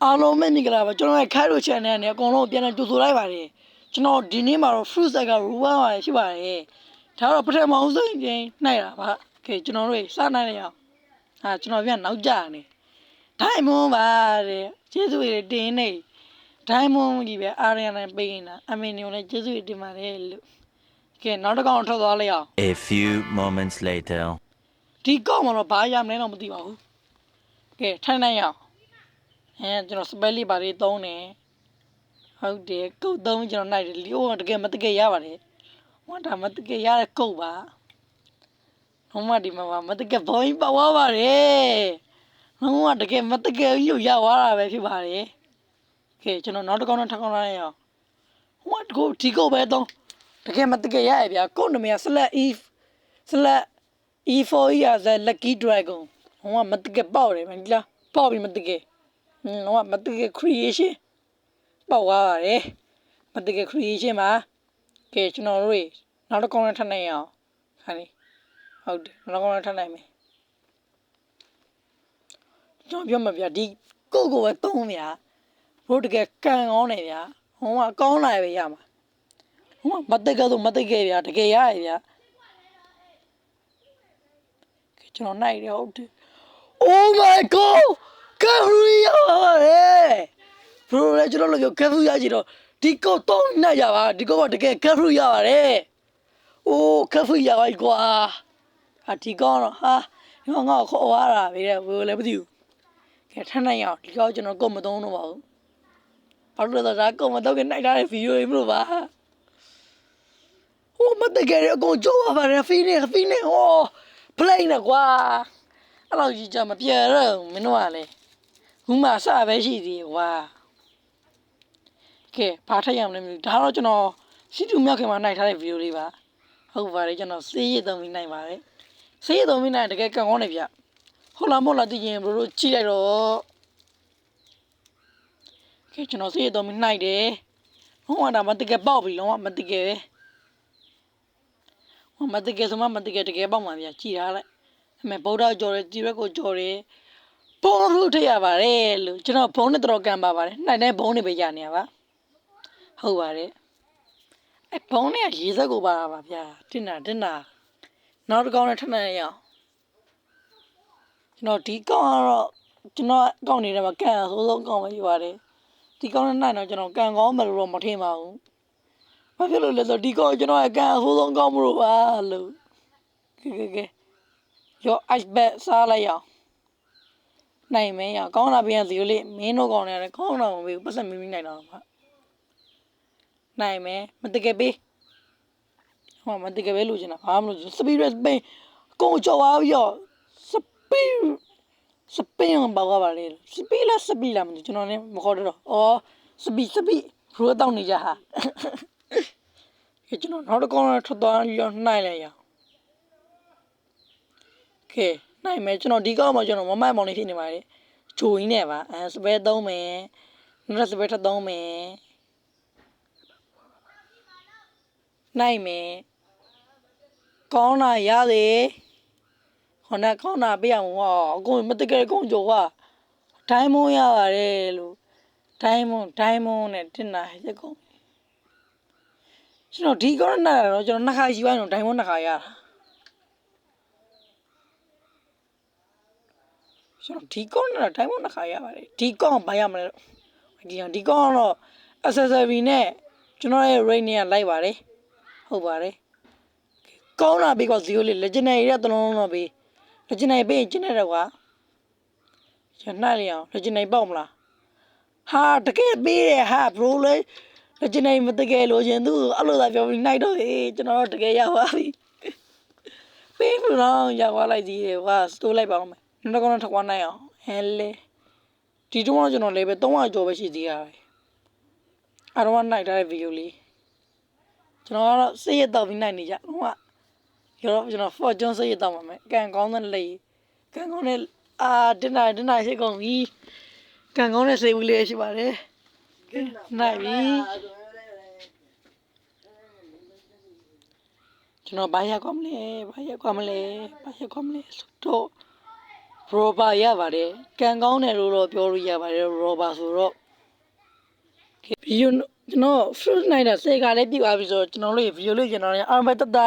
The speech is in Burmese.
အားလုံးပဲမင်္ဂလာပါကျွန်တော်ရဲ့ခိုင်ရို channel နဲ့အကုန်လုံးပြန်လည်ကြိုဆိုလိုက်ပါတယ်ကျွန်တော်ဒီနေ့မှာတော့ fruit sack ကရူဝါပါရှိပါတယ်ဒါတော့ပထမအောင်ဆုံးပြင်နှိုက်တာပါโอเคကျွန်တော်တို့စနိုင်ရအောင်ကျွန်တော်ပြန်နောက်ကျနေဒိုင်မွန်ပါတဲ့ကျေးဇူးတွေတင်းနေဒိုင်မွန်ကြီးပဲအားရနဲ့ပေးနေတာအမေနေကိုလည်းကျေးဇူးတွေတင်ပါတယ်လို့โอเคနောက်တစ်ကောင်ထွက်သွားလိုက်အောင် A few moments later ဒီကောင်မှာတော့ဘာရမလဲတော့မသိပါဘူးโอเคထိုင်နိုင်ရအောင်ကျွန်တော် spell လေးပါလေးသုံးတယ်ဟုတ်တယ်ကုတ်သုံးကျွန်တော်နိုင်တယ်လီအိုတကယ်မတကယ်ရပါတယ်ဝမ်းတာမတကယ်ရတဲ့ကုတ်ပါလုံးဝဒီမှာမတကယ်ဘုံပါဝါပါတယ်လုံးဝတကယ်မတကယ်ကြီးရသွားတာပဲဖြစ်ပါတယ်โอเคကျွန်တော်နောက်တစ်ကောင်တော့ထပ်ကောင်းလာရအောင်ဟိုကဒီကုတ်ပဲသုံးတကယ်မတကယ်ရရဗျာကုတ်နမရ E4 ရဇက် lucky dragon ဟိုကမတကယ်ပေါက်တယ်မလားပေါက်ပြီးမတကယ်လုံးဝမတကယ် creation ပေါက်သွားပါတယ်မတကယ် creation ပါကဲကျွန်တော်တို့နောက်တစ်ကောင်နဲ့ထပ်နိုင်အောင်ဟာလေဟုတ်တယ်နောက်တစ်ကောင်နဲ့ထပ်နိုင်မယ်ကျွန်တော်ပြောမှာဗျာဒီကိုကိုပဲသုံးဗျာဘို့တကယ်ကန်ကောင်းနေဗျာဟိုကကောင်းလာပဲရမှာဟိုကမတကယ်ဆိုမတကယ်ဗျာတကယ်ရရဗျာကဲကျွန်တော်နိုင်တယ်ဟုတ်တယ် Oh my god ကဖူရပါတယ်ဘရိုလည်းကျွန်တော်တို့ကဖူရကြည့်တော့ဒီကောတော့နိုင်ရပါဒီကောကတကယ်ကဖူရပါတယ်အိုးကဖူရပါကွာဒီကောတော့ဟာငါခေါ်ရတာပဲတဲ့ဘရိုလည်းမသိဘူးကဲထမ်းနိုင်အောင်ဒီကောကျွန်တော်ကုတ်မသုံးတော့ပါဘူးဘာလို့လဲဆိုတော့ကုတ်မသုံးခင်နိုင်ထားတဲ့ဗီဒီယိုတွေမလို့ပါဟိုမတကယ်အကုန်ကြောက်ပါနဲ့ဖီးနေဟိုပလိန်နဲ့ကွာအဲ့လိုကြီးကြမပြေတော့မင်းတို့ကလေခုမှစပဲရှိသေးကွာကဲဘာထက်ရမလဲမသိဘူးဒါတော့ကျွန်တော်စီတူမြောက်ခင်မှာနိုင်ထားတဲ့ဗီဒီယိုလေးပါဟုတ်ပါတယ်ကျွန်တော်စေးရည်သုံးပြီးနိုင်ပါတယ်စေးရည်သုံးပြီးနိုင်တကယ်ကောင်းကောင်းနေဗျဟုတ်လားမဟုတ်လားသိရင်ဘယ်လိုကြည့်လိုက်တော့ကဲကျွန်တော်စေးရည်သုံးပြီးနိုင်တယ်ဟိုကဒါမတကယ်ပေါက်ပြီလုံးဝမတကယ်ပဲဟိုမတကယ်ဆိုမှမတကယ်တကယ်ပေါက်မှာဗျကြည်ထားလိုက်အမေဗုဒ္ဓကြော်တယ်ဒီရက်ကိုကြော်တယ်ဘုံလို့ထည့်ရပါတယ်လို့ကျွန်တော်ဘုံနဲ့တော်ကန်ပါပါတယ်နိုင်တဲ့ဘုံတွေပဲရနေရပါဟုတ်ပါတယ်ဘုံနဲ့ရေစက်ကိုပါတာပါဗျာတင်တာနောက်တစ်ကောင်နဲ့ထပ်နေရအောင်ကျွန်တော်ဒီကောင်ကတော့ကျွန်တော်အကောင့်နေတယ်မှာကန်အဆိုးဆုံးအကောင့်ပဲယူပါတယ်ဒီကောင်နဲ့နိုင်တော့ကျွန်တော်ကန်ကောင်းမယ်လို့တော့မထင်ပါဘူးဘာဖြစ်လို့လဲဆိုတော့ဒီကောင်ကျွန်တော်အကန်အဆိုးဆုံးကောင်းမလို့ပါလို့ကဲရော ice bag စားလိုက်ရအောင်နိုင်မင်းရကောင်းလာပြန်စီလေးမင်းတို့ကောင်းနေတယ်ကောင်းတော့မပေးဘူးပတ်စံမင်းနိုင်တော့မှာနိုင်မယ်မတကယ်ပေးဟောမတကယ်ပဲလို့ကျင်တာဘာမှမလို့စပီရက်ပိန်ကိုကြော်သွားပြီးတော့စပင်းဘာပါလဲစပီလားမသိကျွန်တော်လည်းမခေါ်တော့စပီဘရိုးတောင်းနေကြဟာကျွန်တော်နောက်တစ်ကောင်ထွက်သွားရောနိုင်လိုက်ရโอเคနိုင်မယ်ကျွန်တော်ဒီကောင်မှာကျွန်တော်မမိုက်မောင်လေးဖြစ်နေပါလေဂျိုရင်းနဲ့ပါစပယ်သုံးမယ်နောက်စပယ်ထပ်သုံးမယ်နိုင်မယ်ကောင်းလာရသေးခေါင်းကောင်းလာပြရမှာဟောအကုန်မတကယ်ကုန်ကြောကဒိုင်းမွန်ရပါတယ်လို့ဒိုင်းမွန်နဲ့တင်တာရက်ကုန်ကျွန်တော်ဒီကောနာတော့ကျွန်တော်နှစ်ခါယူရအောင်ဒိုင်းမွန်နှစ်ခါရတာကျွန်တော်ဒီကောနာဒိုင်းမွန်နှစ်ခါရပါတယ်ဒီကောဘာရမလဲဒီကောတော့ accessory နဲ့ကျွန်တော်ရဲ့ rate နဲ့လိုက်ပါတယ်ဟုတ်ပါတယ်ကောင်းလာပြီကွာ0လေး legendary ရတလုံးတော့ပြီ legendary ပေးရင်ကျင်းနေတော့ကွာရနိုင်လေအောင် legendary ပေါက်မလားဟာတကယ်ပေးတယ်ဟာ bro လေ legendary မတကယ်လို့ရှင်သူအဲ့လိုသာပြောပြီးနိုင်တော့ဟေးကျွန်တော်တို့တကယ်ရသွားပြီပေးမလို့ရသွားလိုက်သေးတယ်ကွာ store လိုက်ပါအောင်မယ်နောက်တော့ထပ်သွားနိုင်အောင်ဟဲလေဒီတော့ကျွန်တော်လည်းပဲ300ကျော်ပဲရှိသေးရတယ်အဲ့တော့နိုင်ထားတဲ့ဗီဒီယိုလေးကျွန်တော်ကတော့စိတ်ရတော့ပြီးနိုင်နေကြဟိုကရောကျွန်တော် fortune စိတ်ရတော့မှာမယ်ကန်ကောင်းတဲ့လေကန်ကောင်းတဲ့တင်တာရှိကုန်ပြီကန်ကောင်းတဲ့စိတ်ဝီးလေးရှိပါတယ်နိုင်ပြီကျွန်တော်ဘာရကွာမလဲဆိုတော့ ရောဘာရပါတယ်ကန်ကောင်းတယ်လို့တော့ပြောလို့ရပါတယ်ရောဘာဆိုတော့ဗီဒီယိုကျွန်တော် fruit night ဆယ်ကလည်းပြသွားပြီဆိုတော့ကျွန်တော်တို့ဗီဒီယိုလေးကျွန်တော်လည်းအားမတတ